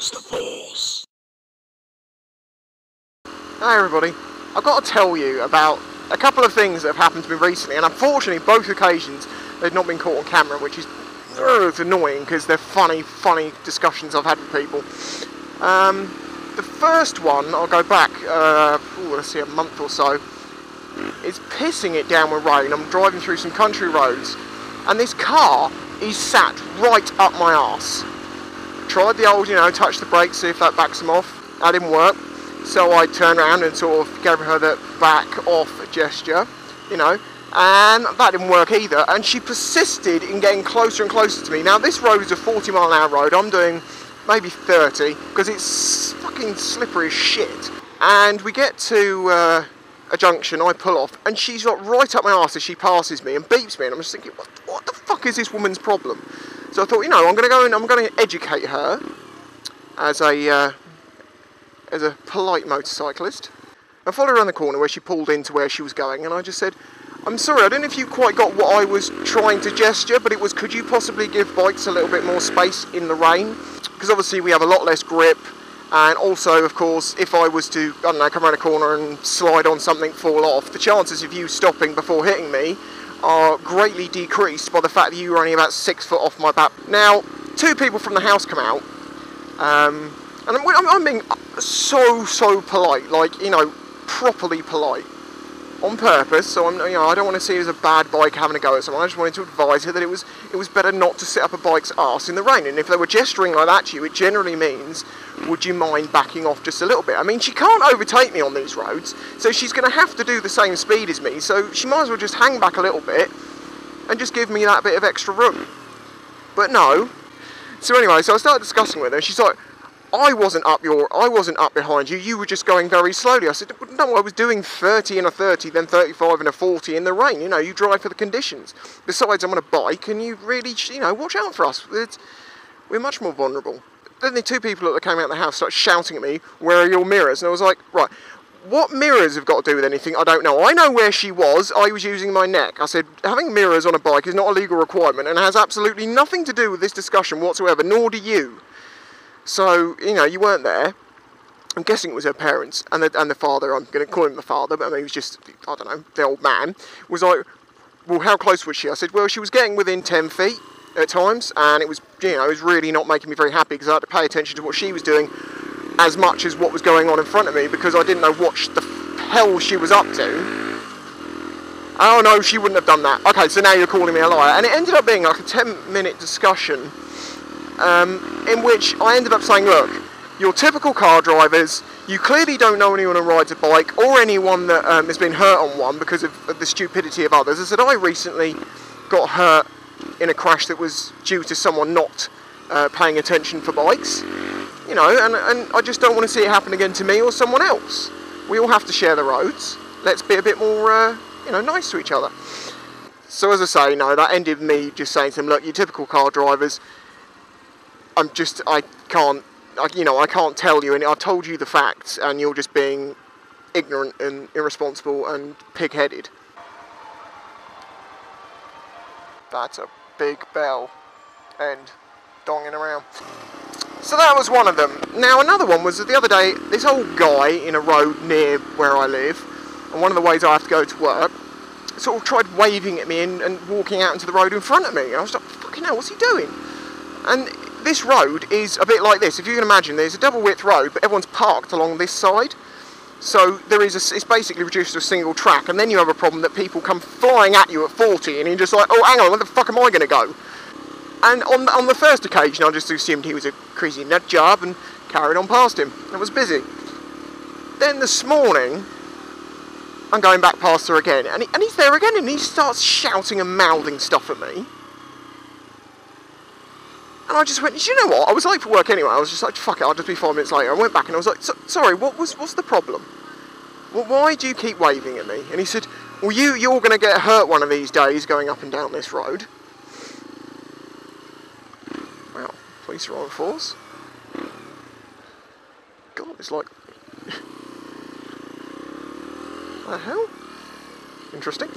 Use the Force. Hi everybody, I've got to tell you about a couple of things that have happened to me recently, and unfortunately both occasions they've not been caught on camera, which is annoying because they're funny discussions I've had with people. The first one, I'll go back, let's see, a month or so. It's pissing it down with rain. I'm driving through some country roads, and this car is sat right up my arse. Tried the old, touch the brakes, see if that backs them off. That didn't work. So I turned around and sort of gave her the back off gesture, and that didn't work either. And she persisted in getting closer and closer to me. Now this road is a 40-mile-an-hour road. I'm doing maybe 30 because it's fucking slippery as shit. And we get to a junction. I pull off, and she's got right up my arse as she passes me and beeps me. And I'm just thinking, what the fuck is this woman's problem? So I thought, I'm going to go and I'm going to educate her as a polite motorcyclist. I followed her around the corner where she pulled into where she was going, and I just said, I'm sorry, I don't know if you quite got what I was trying to gesture, but it was, could you possibly give bikes a little bit more space in the rain? Because obviously we have a lot less grip, and also, of course, if I was to, I don't know, come around a corner and slide on something, fall off, the chances of you stopping before hitting me are greatly decreased by the fact that you were only about 6 foot off my back. Now, 2 people from the house come out, and I'm being so polite, like, properly polite, on purpose. So I don't want to see it as a bad bike having a go at someone. I just wanted to advise her that it was better not to sit up a bike's arse in the rain. And if they were gesturing like that to you, it generally means, would you mind backing off just a little bit? I mean, she can't overtake me on these roads, so she's going to have to do the same speed as me. So she might as well just hang back a little bit and just give me that bit of extra room. But no. So anyway, so I started discussing with her, and she's like, I wasn't up behind you, you were just going very slowly. I said, no, I was doing 30 in a 30, then 35 in a 40 in the rain. You drive for the conditions. Besides, I'm on a bike, and you really, watch out for us. We're much more vulnerable. Then the 2 people that came out of the house started shouting at me, where are your mirrors? And I was like, right, what mirrors have got to do with anything? I don't know. I know where she was. I was using my neck. I said, having mirrors on a bike is not a legal requirement and has absolutely nothing to do with this discussion whatsoever, nor do you. So, you weren't there. I'm guessing it was her parents and the father. I'm going to call him the father, but I mean, he was just, I don't know, the old man. Was like, well, how close was she? I said, well, she was getting within 10 feet at times, and it was, it was really not making me very happy because I had to pay attention to what she was doing as much as what was going on in front of me because I didn't know what the hell she was up to. Oh no, she wouldn't have done that. Okay, so now you're calling me a liar. And it ended up being like a 10-minute discussion in which I ended up saying, look, you're typical car drivers, you clearly don't know anyone who rides a bike or anyone that has been hurt on one because of the stupidity of others. I said, I recently got hurt in a crash that was due to someone not paying attention for bikes, and I just don't want to see it happen again to me or someone else. We all have to share the roads. Let's be a bit more, nice to each other. So as I say, that ended with me just saying to them, look, you typical car drivers, I can't tell you, and I've told you the facts, and you're just being ignorant and irresponsible and pig-headed. That's a big bell and donging around. So that was one of them. Now another one was that the other day, this old guy in a road near where I live, and one of the ways I have to go to work, sort of tried waving at me and walking out into the road in front of me. And I was like, fucking hell, what's he doing? And this road is a bit like this. If you can imagine, there's a double width road, but everyone's parked along this side. So it's basically reduced to a single track, and then you have a problem that people come flying at you at 40, and you're just like, oh, hang on, where the fuck am I going to go? And on the first occasion, I just assumed he was a crazy nut job and carried on past him. I was busy. Then this morning, I'm going back past her again, and he's there again, and he starts shouting and mouthing stuff at me. And I just went, you know what, I was late for work anyway, I was just like, fuck it, I'll just be 5 minutes later. I went back and I was like, sorry, what's the problem? Well, why do you keep waving at me? And he said, well, you're going to get hurt one of these days going up and down this road. Wow, police are on force. God, it's like... what the hell? Interesting.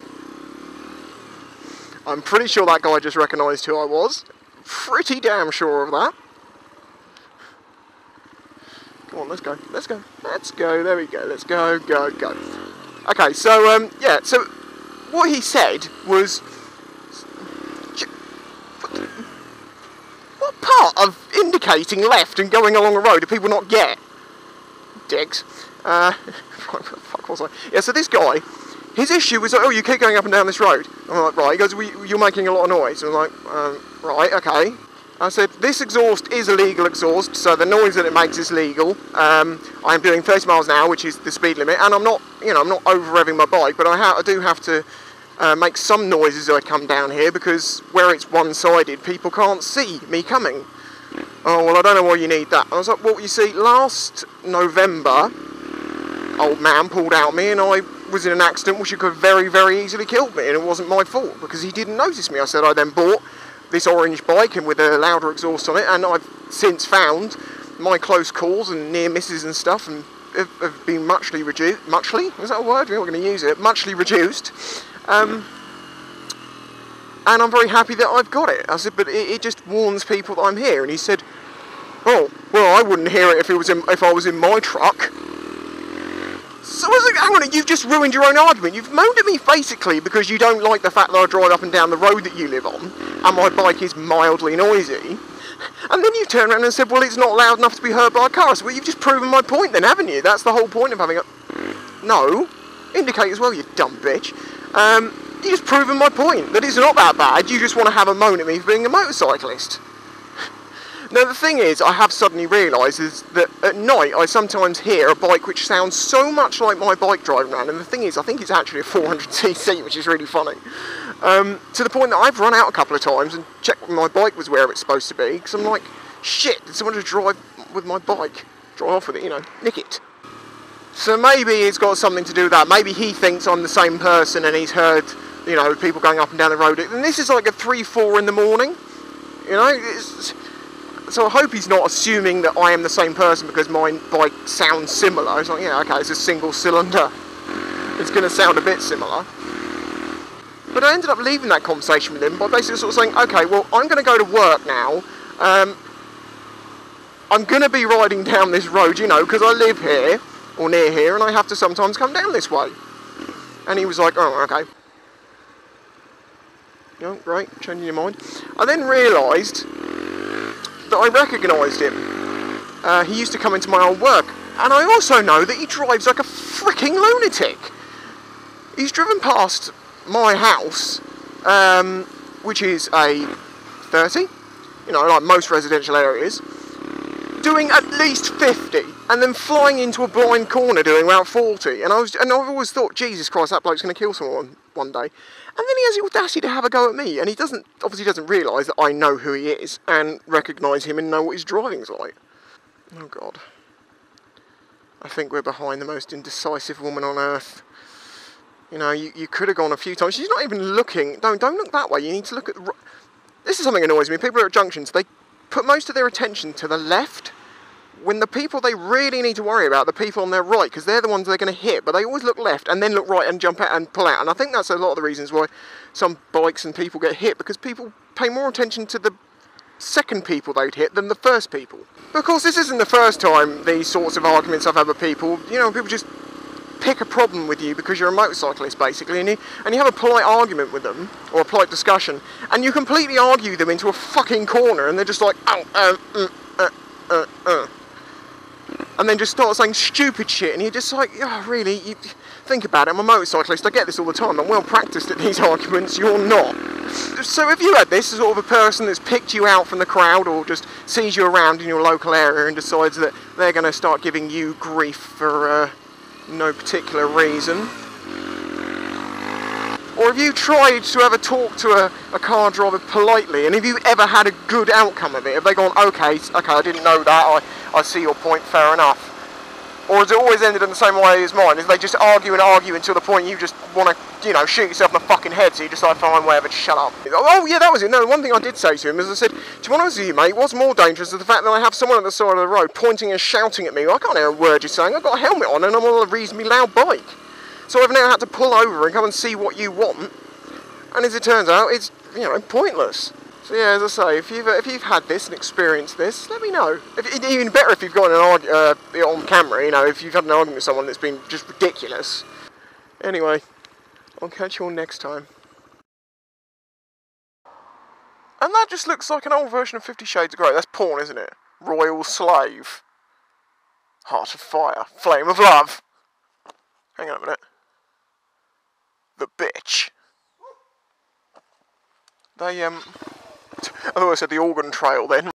I'm pretty sure that guy just recognised who I was. Pretty damn sure of that. Come on, let's go. Let's go. Let's go. There we go. Let's go, go, go. Okay, so, yeah, so what he said was... What part of indicating left and going along a road do people not get? Dicks. What the fuck was I? Yeah, so this guy, his issue was, oh, you keep going up and down this road. I'm like, right. He goes, well, you're making a lot of noise. I'm like, right, okay. I said, this exhaust is a legal exhaust, so the noise that it makes is legal. I'm doing 30 miles an hour, which is the speed limit, and I'm not, you know, I'm not over-revving my bike, but I do have to make some noises as I come down here, because where it's one-sided, people can't see me coming. Oh, well, I don't know why you need that. I was like, well, you see, last November, old man pulled out me, and I was in an accident which could have very, very easily killed me, and it wasn't my fault, because he didn't notice me. I said I then bought this orange bike and with a louder exhaust on it, and I've since found my close calls and near misses and stuff and have been muchly reduced. Muchly? Is that a word? We're not going to use it. Muchly reduced. And I'm very happy that I've got it. I said, but it just warns people that I'm here. And he said, oh, well, I wouldn't hear it if I was in my truck. So I was like, hang on, you've just ruined your own argument. You've moaned at me basically because you don't like the fact that I drive up and down the road that you live on, and my bike is mildly noisy. And then you turn around and said, well, it's not loud enough to be heard by a car. So, well, you've just proven my point then, haven't you? That's the whole point of having a... No. Indicate as well, you dumb bitch. You just proven my point, that it's not that bad. You just want to have a moan at me for being a motorcyclist. Now, the thing is, I have suddenly realised is that at night I sometimes hear a bike which sounds so much like my bike driving around, and the thing is, I think it's actually a 400cc, which is really funny. To the point that I've run out a couple of times and checked my bike was where it's supposed to be, because I'm like, shit, did someone just drive with my bike? Drive off with it, you know, nick it. So maybe it's got something to do with that. Maybe he thinks I'm the same person and he's heard, you know, people going up and down the road. And this is like at 3-4 in the morning, you know, so I hope he's not assuming that I am the same person because my bike sounds similar. It's like, yeah, okay, it's a single cylinder. It's going to sound a bit similar. But I ended up leaving that conversation with him by basically sort of saying, okay, well, I'm going to go to work now. I'm going to be riding down this road, you know, because I live here, or near here, and I have to sometimes come down this way. And he was like, oh, okay. Oh, great, changing your mind. I then realised that I recognised him. He used to come into my old work, and I also know that he drives like a freaking lunatic. He's driven past my house, which is a 30, you know, like most residential areas, doing at least 50, and then flying into a blind corner doing about 40. And I've always thought, Jesus Christ, that bloke's going to kill someone one day. And then he has the audacity to have a go at me, and he obviously doesn't realise that I know who he is, and recognise him and know what his driving's like. Oh God. I think we're behind the most indecisive woman on earth. You know, you could have gone a few times. She's not even looking. Don't look that way. You need to look at the... This is something that annoys me. People are at junctions. They put most of their attention to the left, when the people they really need to worry about are the people on their right, because they're the ones they're going to hit, but they always look left and then look right and jump out and pull out. And I think that's a lot of the reasons why some bikes and people get hit, because people pay more attention to the second people they'd hit than the first people. But of course, this isn't the first time these sorts of arguments I've had with people. You know, people just pick a problem with you because you're a motorcyclist, basically, and you have a polite argument with them, or a polite discussion, and you completely argue them into a fucking corner, and they're just like, and then just start saying stupid shit, and you're just like, oh, really? You think about it, I'm a motorcyclist, I get this all the time, I'm well practiced at these arguments, you're not. So if you had this as sort of a person that's picked you out from the crowd, or just sees you around in your local area and decides that they're going to start giving you grief for no particular reason, or have you tried to ever talk to a car driver politely, and have you ever had a good outcome of it? Have they gone, okay, I didn't know that, I see your point, fair enough? Or has it always ended in the same way as mine? Is they just argue and argue until the point you just want to, you know, shoot yourself in the fucking head, so you decide, fine, whatever, just shut up. Oh yeah, that was it. No, one thing I did say to him is I said, to be honest with you, mate, what's more dangerous is the fact that I have someone at the side of the road pointing and shouting at me. I can't hear a word you're saying, I've got a helmet on and I'm on a reasonably loud bike. So I've now had to pull over and come and see what you want. And as it turns out, it's, you know, pointless. So yeah, as I say, if you've had this and experienced this, let me know. Even better if you've got an on camera, you know, if you've had an argument with someone that's been just ridiculous. Anyway, I'll catch you all next time. And that just looks like an old version of 50 Shades of Grey. That's porn, isn't it? Royal Slave. Heart of Fire. Flame of Love. Hang on a minute. The Bitch. They, I thought I said the Organ Trail then.